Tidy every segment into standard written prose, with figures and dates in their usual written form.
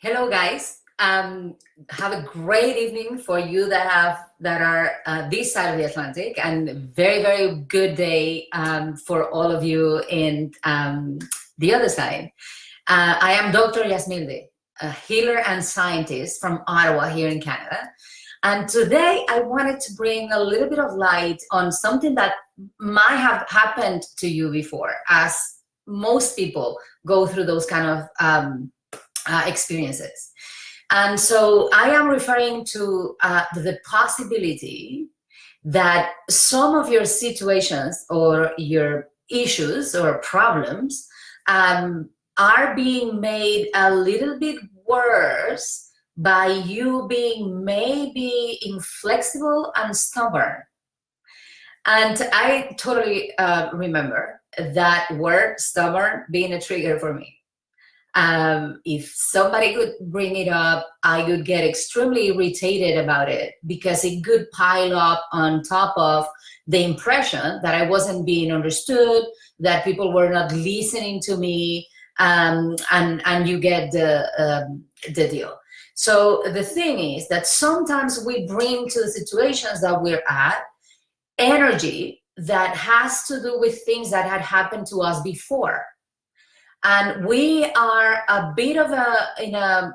Hello, guys. Have a great evening for you that are this side of the Atlantic, and very good day for all of you in the other side. I am Dr. Yasmilde, a healer and scientist from Ottawa here in Canada. And today I wanted to bring a little bit of light on something that might have happened to you before, as most people go through those kind of experiences. And so I am referring to the possibility that some of your situations or your issues or problems are being made a little bit worse by you being maybe inflexible and stubborn. And I totally remember that word stubborn being a trigger for me. If somebody could bring it up, I would get extremely irritated about it because it could pile up on top of the impression that I wasn't being understood, that people were not listening to me, and you get the deal. So the thing is that sometimes we bring to the situations that we're at energy that has to do with things that had happened to us before. And we are a bit of in a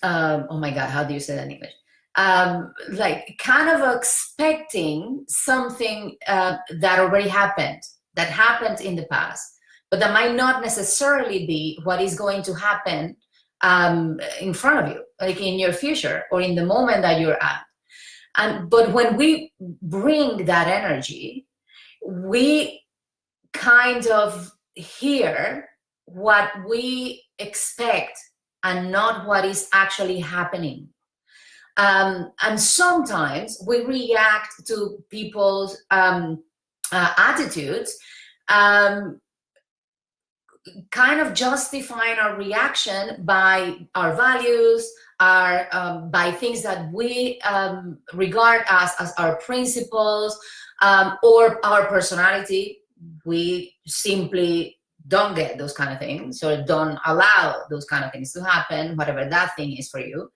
oh my God, how do you say that in English? Like kind of expecting something that already happened, that happened in the past, but that might not necessarily be what is going to happen in front of you, like in your future or in the moment that you're at. But when we bring that energy, we kind of hear what we expect and not what is actually happening. And sometimes we react to people's attitudes, kind of justifying our reaction by our values, by things that we regard as our principles, or our personality. We simply don't get those kind of things or don't allow those kind of things to happen, whatever that thing is for you.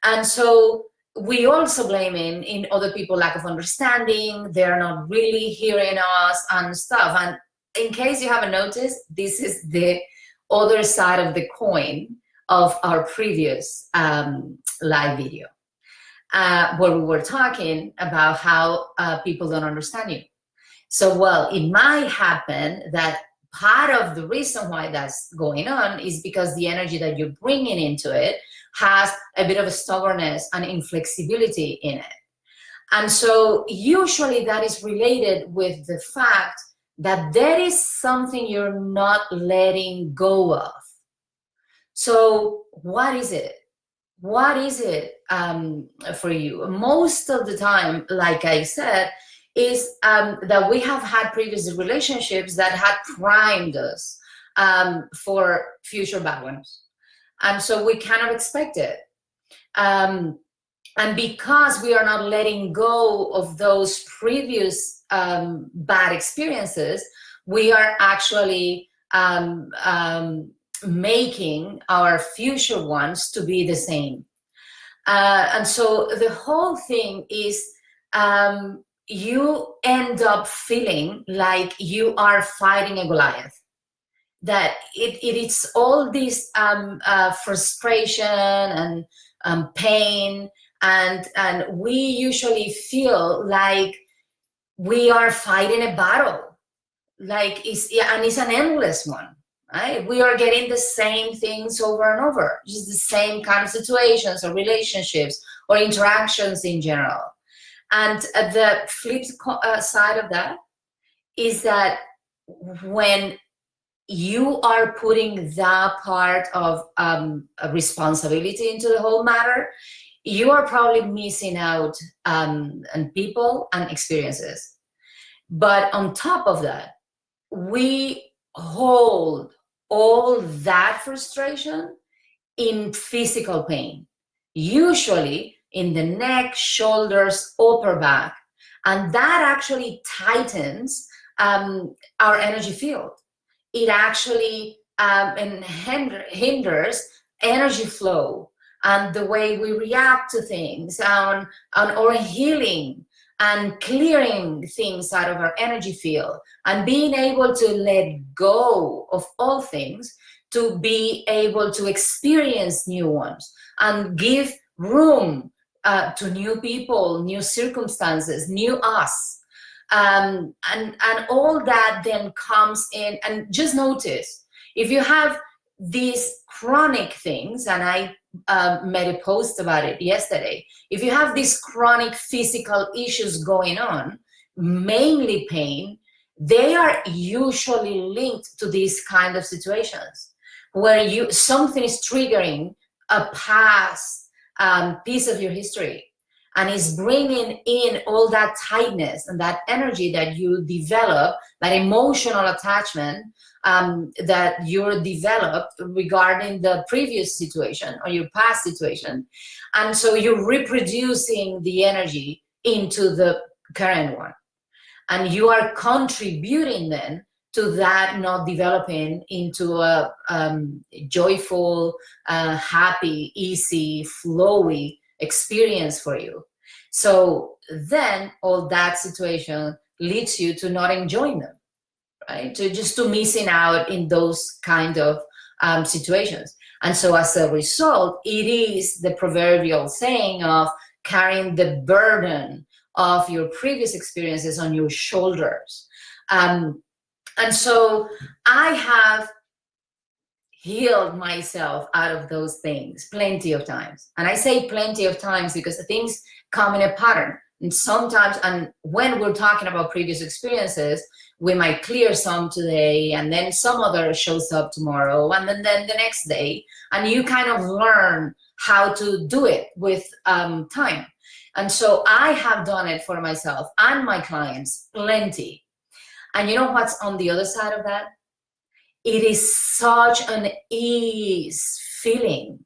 And so we also blame in other people lack of understanding. They're not really hearing us and stuff. And in case you haven't noticed, this is the other side of the coin of our previous live video, where we were talking about how people don't understand you. So, well, it might happen that part of the reason why that's going on is because the energy that you're bringing into it has a bit of a stubbornness and inflexibility in it. And so usually that is related with the fact that there is something you're not letting go of. So what is it? What is it for you? Most of the time, like I said, is that we have had previous relationships that had primed us for future bad ones. And so we kind of expect it. And because we are not letting go of those previous bad experiences, we are actually making our future ones to be the same. And so the whole thing is you end up feeling like you are fighting a Goliath, that it's all this frustration and pain, and we usually feel like we are fighting a battle, like it's an endless one, right? We are getting the same things over and over, just the same kind of situations or relationships or interactions in general. And the flip side of that is that when you are putting that part of responsibility into the whole matter, you are probably missing out on people and experiences. But on top of that, we hold all that frustration in physical pain, usually in the neck, shoulders, upper back, and that actually tightens our energy field. It actually and hinders energy flow and the way we react to things, on or healing and clearing things out of our energy field, and being able to let go of all things to be able to experience new ones and give room to new people, new circumstances, new us. And all that then comes in. And just notice, if you have these chronic things, and I made a post about it yesterday, if you have these chronic physical issues going on, mainly pain, they are usually linked to these kind of situations where something is triggering a past piece of your history, and is bringing in all that tightness and that energy that you develop, that emotional attachment that you're developed regarding the previous situation or your past situation. And so you're reproducing the energy into the current one. And you are contributing then to that not developing into a joyful, happy, easy, flowy experience for you. So then all that situation leads you to not enjoying them, right? To missing out in those kind of situations. And so as a result, it is the proverbial saying of carrying the burden of your previous experiences on your shoulders. And so I have healed myself out of those things plenty of times. And I say plenty of times because the things come in a pattern. And sometimes, and when we're talking about previous experiences, we might clear some today, and then some other shows up tomorrow, and then the next day. And you kind of learn how to do it with time. And so I have done it for myself and my clients plenty. And you know what's on the other side of that? It is such an ease feeling.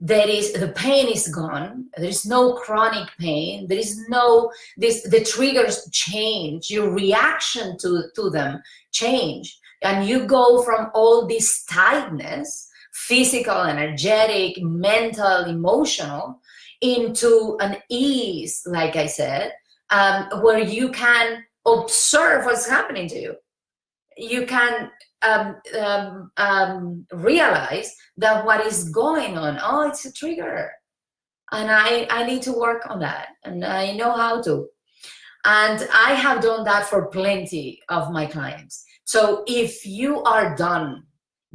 The pain is gone. There is no chronic pain. There is no, the triggers change. Your reaction to them change. And you go from all this tightness, physical, energetic, mental, emotional, into an ease, like I said, where you can observe what's happening to you. You can realize that what is going on, oh, it's a trigger, and I need to work on that, and I know how to. And I have done that for plenty of my clients. So if you are done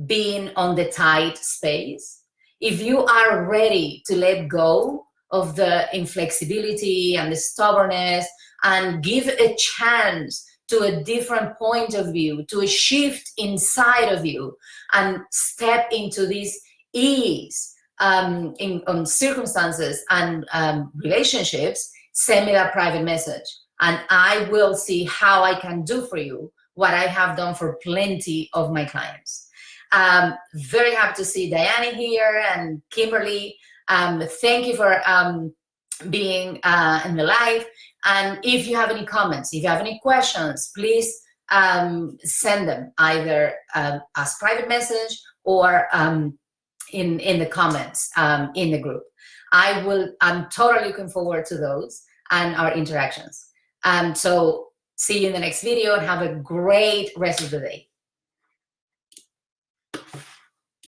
being on the tight space, if you are ready to let go of the inflexibility and the stubbornness and give a chance to a different point of view, to a shift inside of you, and step into this ease on circumstances and relationships, send me that private message. And I will see how I can do for you what I have done for plenty of my clients. Very happy to see Diana here and Kimberly. Thank you for being in the live. And if you have any comments, if you have any questions, please send them either as private message or in the comments in the group. I'm totally looking forward to those and our interactions. So see you in the next video, and have a great rest of the day.